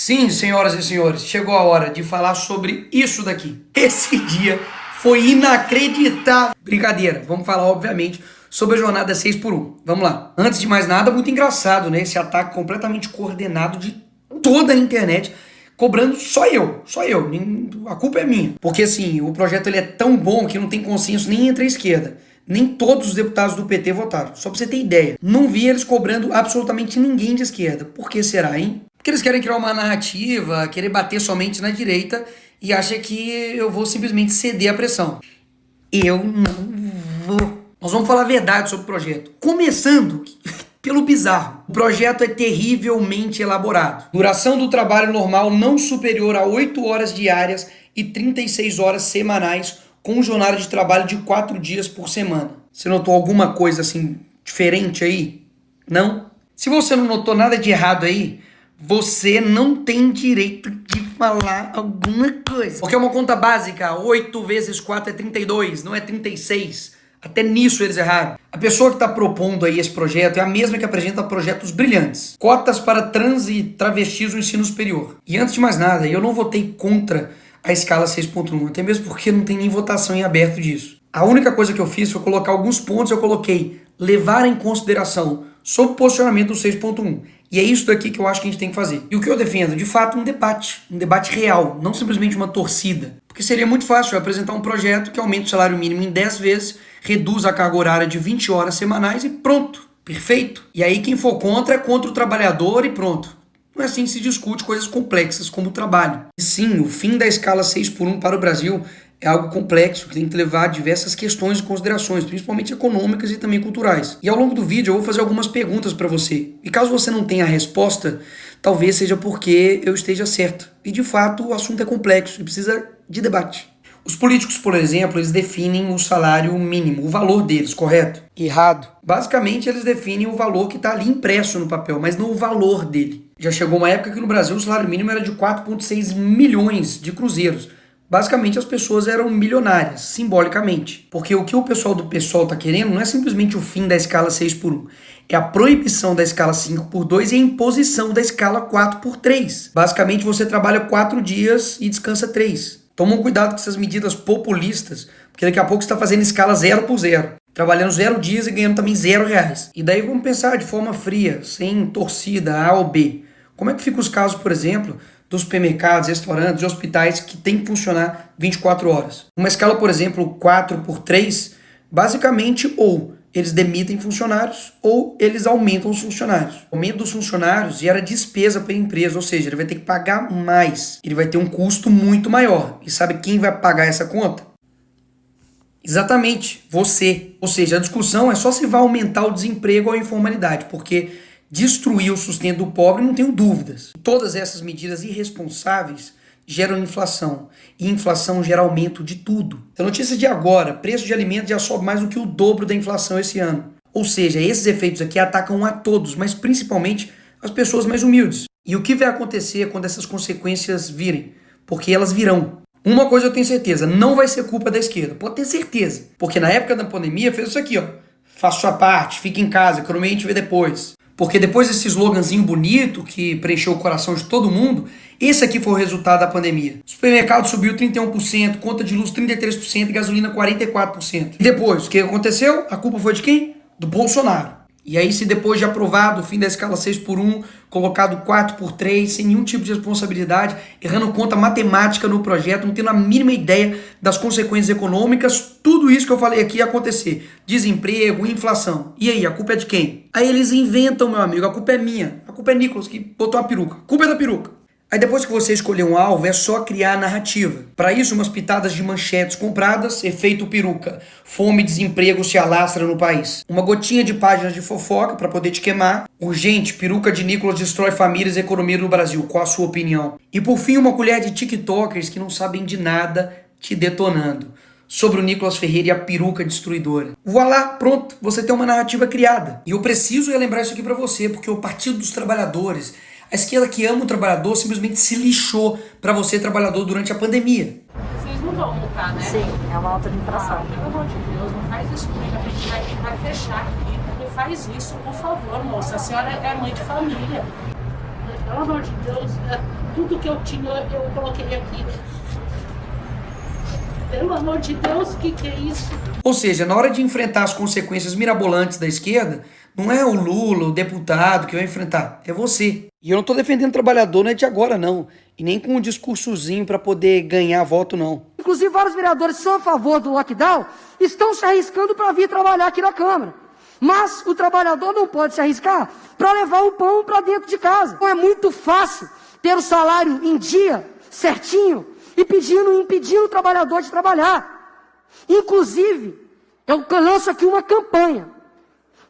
Sim, senhoras e senhores, chegou a hora de falar sobre isso daqui. Esse dia foi inacreditável. Brincadeira, vamos falar, obviamente, sobre a jornada 6x1. Vamos lá. Antes de mais nada, muito engraçado, né? Esse ataque completamente coordenado de toda a internet, cobrando só eu. A culpa é minha. Porque, assim, o projeto ele é tão bom que não tem consenso nem entre a esquerda. Nem todos os deputados do PT votaram. Só pra você ter ideia. Não vi eles cobrando absolutamente ninguém de esquerda. Por que será, hein? Porque eles querem criar uma narrativa, querer bater somente na direita e acham que eu vou simplesmente ceder à pressão. Eu não vou. Nós vamos falar a verdade sobre o projeto. Começando pelo bizarro. O projeto é terrivelmente elaborado. Duração do trabalho normal não superior a 8 horas diárias e 36 horas semanais, com jornada de trabalho de 4 dias por semana. Você notou alguma coisa assim diferente aí? Não? Se você não notou nada de errado aí, você não tem direito de falar alguma coisa. Porque é uma conta básica, 8 vezes 4 é 32, não é 36. Até nisso eles erraram. A pessoa que está propondo aí esse projeto é a mesma que apresenta projetos brilhantes. Cotas para trans e travestis no ensino superior. E antes de mais nada, eu não votei contra a escala 6.1, até mesmo porque não tem nem votação em aberto disso. A única coisa que eu fiz foi colocar alguns pontos, eu coloquei levar em consideração sobre o posicionamento do 6.1. E é isso daqui que eu acho que a gente tem que fazer. E o que eu defendo? De fato, um debate real, não simplesmente uma torcida. Porque seria muito fácil eu apresentar um projeto que aumente o salário mínimo em 10 vezes, reduz a carga horária de 20 horas semanais e pronto, perfeito. E aí quem for contra é contra o trabalhador e pronto. Não é assim que se discute coisas complexas como o trabalho. E sim, o fim da escala 6x1 para o Brasil é algo complexo, que tem que levar diversas questões e considerações, principalmente econômicas e também culturais. E ao longo do vídeo eu vou fazer algumas perguntas para você. E caso você não tenha a resposta, talvez seja porque eu esteja certo. E de fato o assunto é complexo e precisa de debate. Os políticos, por exemplo, eles definem o salário mínimo, o valor deles, correto? Errado. Basicamente eles definem o valor que está ali impresso no papel, mas não o valor dele. Já chegou uma época que no Brasil o salário mínimo era de 4,6 milhões de cruzeiros. Basicamente as pessoas eram milionárias, simbolicamente. Porque o que o pessoal do PSOL está querendo não é simplesmente o fim da escala 6x1. É a proibição da escala 5x2 e a imposição da escala 4x3. Basicamente você trabalha 4 dias e descansa 3. Tomam cuidado com essas medidas populistas, porque daqui a pouco você está fazendo escala 0x0. Trabalhando 0 dias e ganhando também R$0. E daí vamos pensar de forma fria, sem torcida A ou B. Como é que ficam os casos, por exemplo, dos supermercados, restaurantes e hospitais que tem que funcionar 24 horas? Uma escala, por exemplo, 4x3, basicamente ou eles demitem funcionários ou eles aumentam os funcionários. O aumento dos funcionários gera despesa para a empresa, ou seja, ele vai ter que pagar mais. Ele vai ter um custo muito maior. E sabe quem vai pagar essa conta? Exatamente, você. Ou seja, a discussão é só se vai aumentar o desemprego ou a informalidade, porque destruir o sustento do pobre, não tenho dúvidas. Todas essas medidas irresponsáveis geram inflação. E inflação gera aumento de tudo. A notícia de agora, preço de alimentos já sobe mais do que o dobro da inflação esse ano. Ou seja, esses efeitos aqui atacam a todos, mas principalmente as pessoas mais humildes. E o que vai acontecer quando essas consequências virem? Porque elas virão. Uma coisa eu tenho certeza, não vai ser culpa da esquerda. Pode ter certeza. Porque na época da pandemia fez isso aqui, ó. Faça sua parte, fique em casa, economia a gente vê depois. Porque depois desse sloganzinho bonito que preencheu o coração de todo mundo, esse aqui foi o resultado da pandemia. O supermercado subiu 31%, conta de luz 33% e gasolina 44%. E depois, o que aconteceu? A culpa foi de quem? Do Bolsonaro. E aí, se depois de aprovado o fim da escala 6x1, colocado 4x3, sem nenhum tipo de responsabilidade, errando conta matemática no projeto, não tendo a mínima ideia das consequências econômicas, tudo isso que eu falei aqui ia acontecer. Desemprego, inflação. E aí, a culpa é de quem? Aí eles inventam, meu amigo, a culpa é minha. A culpa é Nicolas que botou a peruca. A culpa é da peruca. Aí depois que você escolher um alvo, é só criar a narrativa. Para isso, umas pitadas de manchetes compradas, efeito peruca. Fome e desemprego se alastra no país. Uma gotinha de páginas de fofoca para poder te queimar. Urgente, peruca de Nicolas destrói famílias e economia no Brasil. Qual a sua opinião? E por fim, uma colher de tiktokers que não sabem de nada te detonando. Sobre o Nicolas Ferreira e a peruca destruidora. Voilá, pronto, você tem uma narrativa criada. E eu preciso relembrar isso aqui para você, porque o Partido dos Trabalhadores, a esquerda que ama o trabalhador, simplesmente se lixou para você, trabalhador, durante a pandemia. Vocês não vão multar, né? Sim, é uma alta de inflação. Pelo amor de Deus, não faz isso comigo, a gente vai fechar aqui. Não faz isso, por favor, moça. A senhora é mãe de família. Pelo amor de Deus, tudo que eu tinha eu coloquei aqui. Pelo amor de Deus, que é isso? Ou seja, na hora de enfrentar as consequências mirabolantes da esquerda, não é o Lula, o deputado que vai enfrentar, é você. E eu não tô defendendo trabalhador, não é de agora não, e nem com um discursozinho para poder ganhar voto não. Inclusive vários vereadores que são a favor do lockdown estão se arriscando para vir trabalhar aqui na Câmara. Mas o trabalhador não pode se arriscar para levar o pão para dentro de casa. Então é muito fácil ter o salário em dia, certinho, e impedindo o trabalhador de trabalhar. Inclusive, eu lanço aqui uma campanha.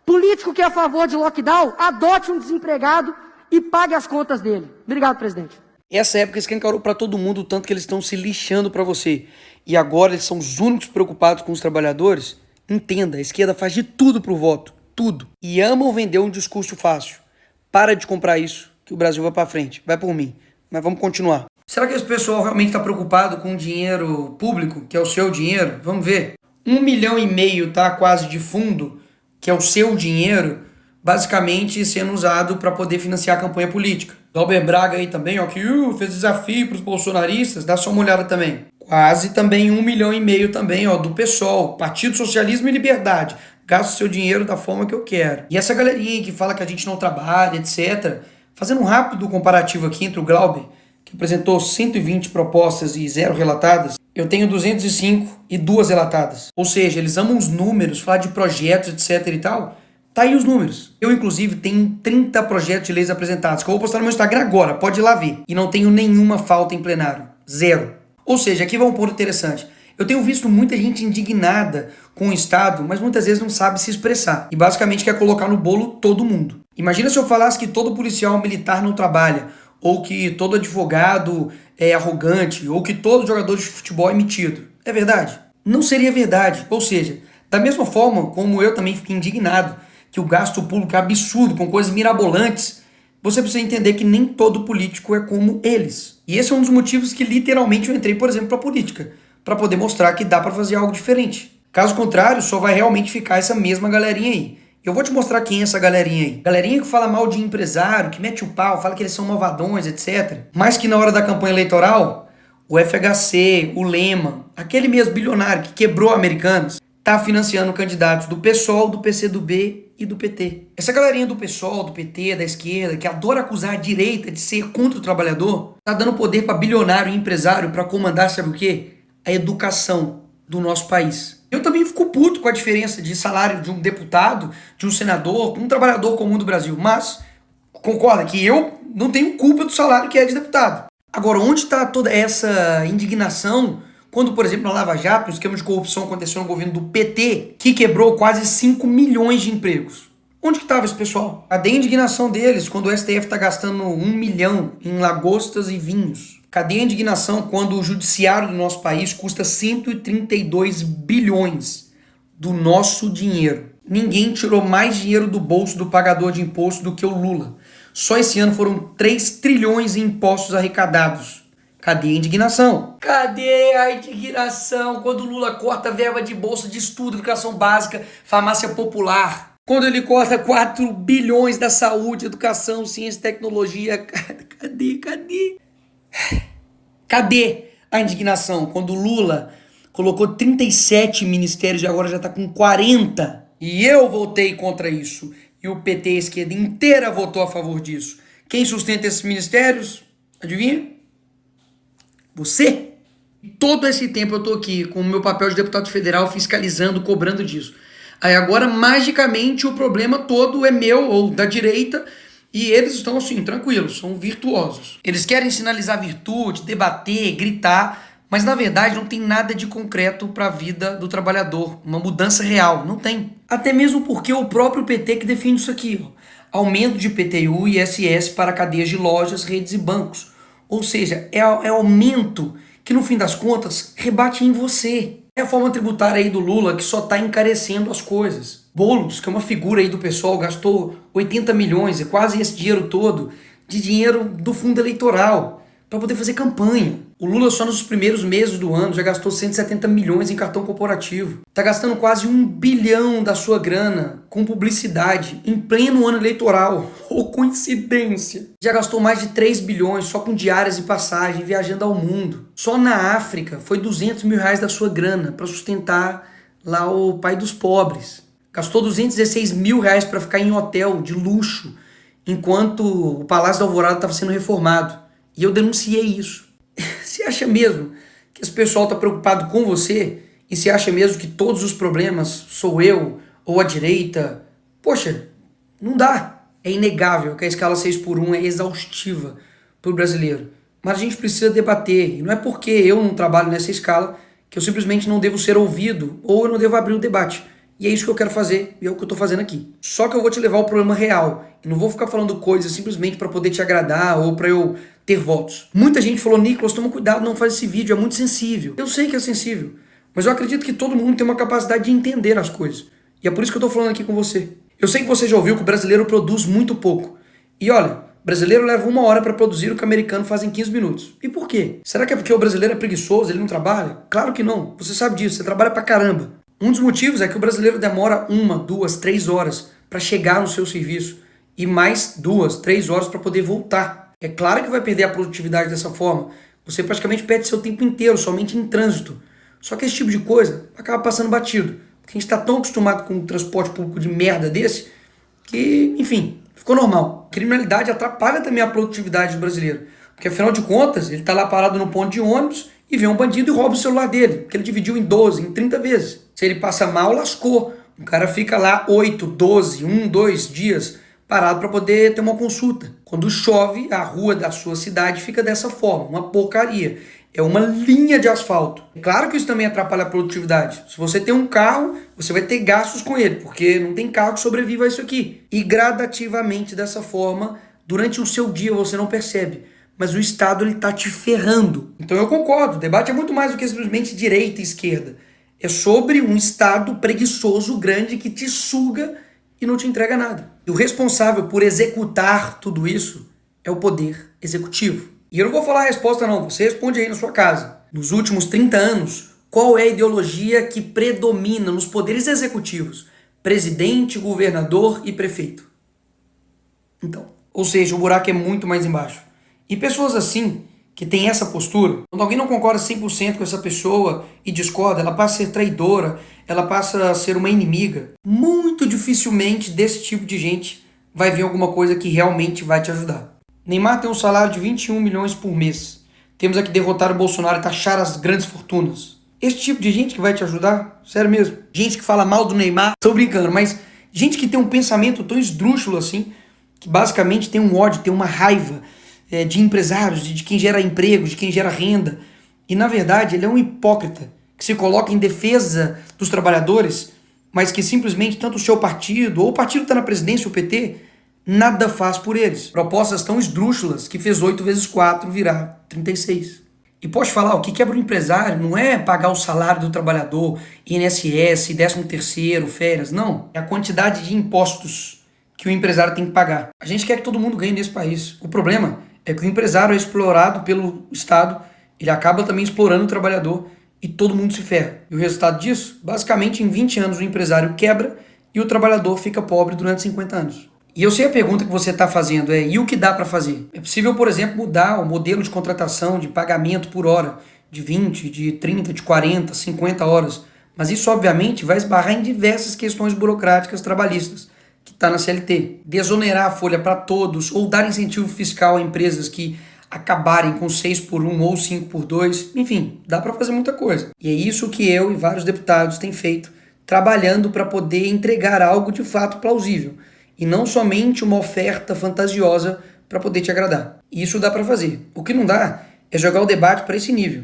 Político que é a favor de lockdown, adote um desempregado e pague as contas dele. Obrigado, presidente. Essa época escancarou para todo mundo o tanto que eles estão se lixando para você. E agora eles são os únicos preocupados com os trabalhadores. Entenda, a esquerda faz de tudo pro voto. Tudo. E amam vender um discurso fácil. Para de comprar isso, que o Brasil vai para frente. Vai por mim. Mas vamos continuar. Será que esse pessoal realmente está preocupado com o dinheiro público, que é o seu dinheiro? Vamos ver. 1,5 milhão tá quase de fundo, que é o seu dinheiro, basicamente sendo usado para poder financiar a campanha política. Glauber Braga aí também, ó, que fez desafio para os bolsonaristas, dá só uma olhada também. Quase também 1,5 milhão também, ó, do PSOL, Partido Socialismo e Liberdade. Gasto seu dinheiro da forma que eu quero. E essa galerinha que fala que a gente não trabalha, etc. Fazendo um rápido comparativo aqui entre o Glauber, que apresentou 120 propostas e 0 relatadas, eu tenho 205 e 2 relatadas. Ou seja, eles amam os números, falar de projetos, etc e tal. Tá aí os números. Eu, inclusive, tenho 30 projetos de leis apresentados, que eu vou postar no meu Instagram agora, pode ir lá ver. E não tenho nenhuma falta em plenário. 0. Ou seja, aqui vai um ponto interessante. Eu tenho visto muita gente indignada com o Estado, mas muitas vezes não sabe se expressar. E basicamente quer colocar no bolo todo mundo. Imagina se eu falasse que todo policial militar não trabalha, ou que todo advogado é arrogante, ou que todo jogador de futebol é metido. É verdade? Não seria verdade. Ou seja, da mesma forma como eu também fiquei indignado que o gasto público é absurdo, com coisas mirabolantes, você precisa entender que nem todo político é como eles. E esse é um dos motivos que literalmente eu entrei, por exemplo, para a política, para poder mostrar que dá para fazer algo diferente. Caso contrário, só vai realmente ficar essa mesma galerinha aí. Eu vou te mostrar quem é essa galerinha aí. Galerinha que fala mal de empresário, que mete o pau, fala que eles são malvadões, etc. Mas que na hora da campanha eleitoral, o FHC, o Lema, aquele mesmo bilionário que quebrou Americanas, tá financiando candidatos do PSOL, do PCdoB e do PT. Essa galerinha do PSOL, do PT, da esquerda, que adora acusar a direita de ser contra o trabalhador, tá dando poder para bilionário e empresário para comandar, sabe o quê? A educação do nosso país. Eu também fico puto com a diferença de salário de um deputado, de um senador, um trabalhador comum do Brasil. Mas concorda que eu não tenho culpa do salário que é de deputado. Agora, onde está toda essa indignação quando, por exemplo, na Lava Jato, um esquema de corrupção aconteceu no governo do PT, que quebrou quase 5 milhões de empregos? Onde que estava esse pessoal? Cadê a indignação deles quando o STF está gastando 1 milhão em lagostas e vinhos? Cadê a indignação quando o judiciário do nosso país custa 132 bilhões do nosso dinheiro? Ninguém tirou mais dinheiro do bolso do pagador de imposto do que o Lula. Só esse ano foram 3 trilhões em impostos arrecadados. Cadê a indignação? Cadê a indignação quando o Lula corta verba de bolsa de estudo, educação básica, farmácia popular? Quando ele corta 4 bilhões da saúde, educação, ciência e tecnologia? Cadê? Cadê a indignação quando o Lula colocou 37 ministérios e agora já está com 40? E eu votei contra isso. E o PT, a esquerda inteira, votou a favor disso. Quem sustenta esses ministérios? Adivinha? Você? Todo esse tempo eu tô aqui com o meu papel de deputado federal fiscalizando, cobrando disso. Aí agora, magicamente, o problema todo é meu ou da direita e eles estão assim, tranquilos, são virtuosos. Eles querem sinalizar virtude, debater, gritar, mas na verdade não tem nada de concreto para a vida do trabalhador, uma mudança real, não tem. Até mesmo porque o próprio PT que defende isso aqui, ó, aumento de IPTU e ISS para cadeias de lojas, redes e bancos. Ou seja, é aumento que no fim das contas rebate em você. É a forma tributária aí do Lula que só está encarecendo as coisas. Boulos, que é uma figura aí do pessoal, gastou 80 milhões, é quase esse dinheiro todo, de dinheiro do fundo eleitoral, para poder fazer campanha. O Lula só nos primeiros meses do ano já gastou 170 milhões em cartão corporativo. Tá gastando quase 1 bilhão da sua grana com publicidade em pleno ano eleitoral. Ô, coincidência! Já gastou mais de 3 bilhões só com diárias e passagem viajando ao mundo. Só na África foi 200 mil reais da sua grana para sustentar lá o pai dos pobres. Gastou 216 mil reais para ficar em hotel de luxo enquanto o Palácio da Alvorada estava sendo reformado. E eu denunciei isso. Você acha mesmo que esse pessoal está preocupado com você? E você acha mesmo que todos os problemas sou eu ou a direita? Poxa, não dá. É inegável que a escala 6x1 é exaustiva para o brasileiro. Mas a gente precisa debater. E não é porque eu não trabalho nessa escala que eu simplesmente não devo ser ouvido ou eu não devo abrir o debate. E é isso que eu quero fazer e é o que eu estou fazendo aqui. Só que eu vou te levar ao problema real. E não vou ficar falando coisas simplesmente para poder te agradar ou para eu ter votos. Muita gente falou, Nicolas, toma cuidado, não faz esse vídeo, é muito sensível. Eu sei que é sensível, mas eu acredito que todo mundo tem uma capacidade de entender as coisas. E é por isso que eu estou falando aqui com você. Eu sei que você já ouviu que o brasileiro produz muito pouco. E olha, o brasileiro leva 1 hora para produzir o que o americano faz em 15 minutos. E por quê? Será que é porque o brasileiro é preguiçoso, ele não trabalha? Claro que não, você sabe disso, você trabalha pra caramba. Um dos motivos é que o brasileiro demora 1, 2, 3 horas para chegar no seu serviço e mais 2, 3 horas para poder voltar. É claro que vai perder a produtividade dessa forma. Você praticamente perde seu tempo inteiro somente em trânsito. Só que esse tipo de coisa acaba passando batido. Porque a gente está tão acostumado com um transporte público de merda desse que, enfim, ficou normal. A criminalidade atrapalha também a produtividade do brasileiro. Porque afinal de contas, ele está lá parado no ponto de ônibus e vê um bandido e rouba o celular dele. Que ele dividiu em 12, em 30 vezes. Se ele passa mal, lascou. O cara fica lá 8, 12, 1, 2 dias parado para poder ter uma consulta. Quando chove, a rua da sua cidade fica dessa forma, uma porcaria. É uma linha de asfalto. É claro que isso também atrapalha a produtividade. Se você tem um carro, você vai ter gastos com ele, porque não tem carro que sobreviva a isso aqui. E gradativamente dessa forma, durante o seu dia você não percebe. Mas o Estado ele tá te ferrando. Então eu concordo, o debate é muito mais do que simplesmente direita e esquerda. É sobre um Estado preguiçoso, grande, que te suga e não te entrega nada. E o responsável por executar tudo isso é o poder executivo. E eu não vou falar a resposta não, você responde aí na sua casa. Nos últimos 30 anos, qual é a ideologia que predomina nos poderes executivos? Presidente, governador e prefeito. Então, ou seja, o buraco é muito mais embaixo. E pessoas assim, que têm essa postura, quando alguém não concorda 100% com essa pessoa e discorda, ela passa a ser traidora, ela passa a ser uma inimiga. Muito dificilmente desse tipo de gente vai vir alguma coisa que realmente vai te ajudar. Neymar tem um salário de 21 milhões por mês. Temos aqui derrotar o Bolsonaro e taxar as grandes fortunas. Esse tipo de gente que vai te ajudar? Sério mesmo. Gente que fala mal do Neymar, tô brincando, mas gente que tem um pensamento tão esdrúxulo assim, que basicamente tem um ódio, tem uma raiva de empresários, de quem gera emprego, de quem gera renda. E na verdade ele é um hipócrita que se coloca em defesa dos trabalhadores, mas que simplesmente tanto o seu partido, ou o partido que está na presidência, o PT, nada faz por eles. Propostas tão esdrúxulas que fez 8 vezes 4 virar 36. E pode falar, o que quebra o empresário não é pagar o salário do trabalhador, INSS, 13º, férias, não. É a quantidade de impostos que o empresário tem que pagar. A gente quer que todo mundo ganhe nesse país. O problema é que o empresário é explorado pelo Estado, ele acaba também explorando o trabalhador e todo mundo se ferra. E o resultado disso, basicamente em 20 anos o empresário quebra e o trabalhador fica pobre durante 50 anos. E eu sei a pergunta que você está fazendo e o que dá para fazer? É possível, por exemplo, mudar o modelo de contratação, de pagamento por hora, de 20, de 30, de 40, 50 horas. Mas isso, obviamente, vai esbarrar em diversas questões burocráticas trabalhistas, que está na CLT. Desonerar a folha para todos ou dar incentivo fiscal a empresas que acabarem com 6x1 ou 5x2. Enfim, dá para fazer muita coisa. E é isso que eu e vários deputados têm feito, trabalhando para poder entregar algo de fato plausível. E não somente uma oferta fantasiosa para poder te agradar. Isso dá para fazer. O que não dá é jogar o debate para esse nível.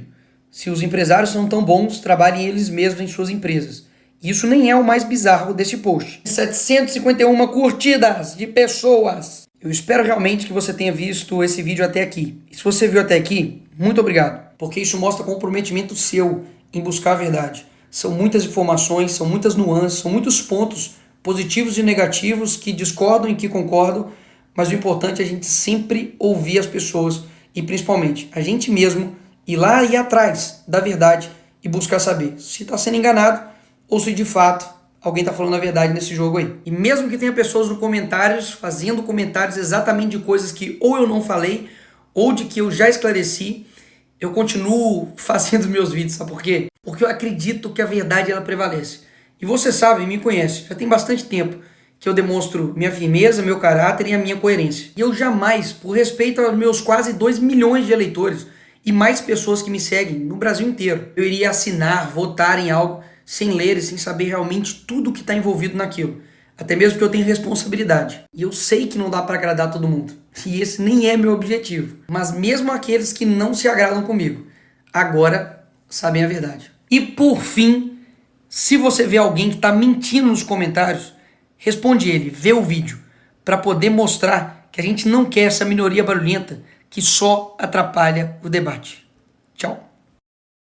Se os empresários são tão bons, trabalhem eles mesmos em suas empresas. Isso nem é o mais bizarro desse post. 751 curtidas de pessoas. Eu espero realmente que você tenha visto esse vídeo até aqui. E se você viu até aqui, muito obrigado. Porque isso mostra comprometimento seu em buscar a verdade. São muitas informações, são muitas nuances, são muitos pontos positivos e negativos, que discordam e que concordam, mas o importante é a gente sempre ouvir as pessoas e principalmente a gente mesmo ir lá e ir atrás da verdade e buscar saber se está sendo enganado ou se de fato alguém está falando a verdade nesse jogo aí. E mesmo que tenha pessoas nos comentários fazendo comentários exatamente de coisas que ou eu não falei ou de que eu já esclareci, eu continuo fazendo meus vídeos, sabe por quê? Porque eu acredito que a verdade ela prevalece. E você sabe, me conhece, já tem bastante tempo que eu demonstro minha firmeza, meu caráter e a minha coerência. E eu jamais, por respeito aos meus quase 2 milhões de eleitores e mais pessoas que me seguem no Brasil inteiro, eu iria assinar, votar em algo sem ler e sem saber realmente tudo que está envolvido naquilo. Até mesmo porque eu tenho responsabilidade. E eu sei que não dá para agradar todo mundo. E esse nem é meu objetivo. Mas mesmo aqueles que não se agradam comigo, agora sabem a verdade. E por fim, se você vê alguém que está mentindo nos comentários, responde ele, vê o vídeo, para poder mostrar que a gente não quer essa minoria barulhenta que só atrapalha o debate. Tchau.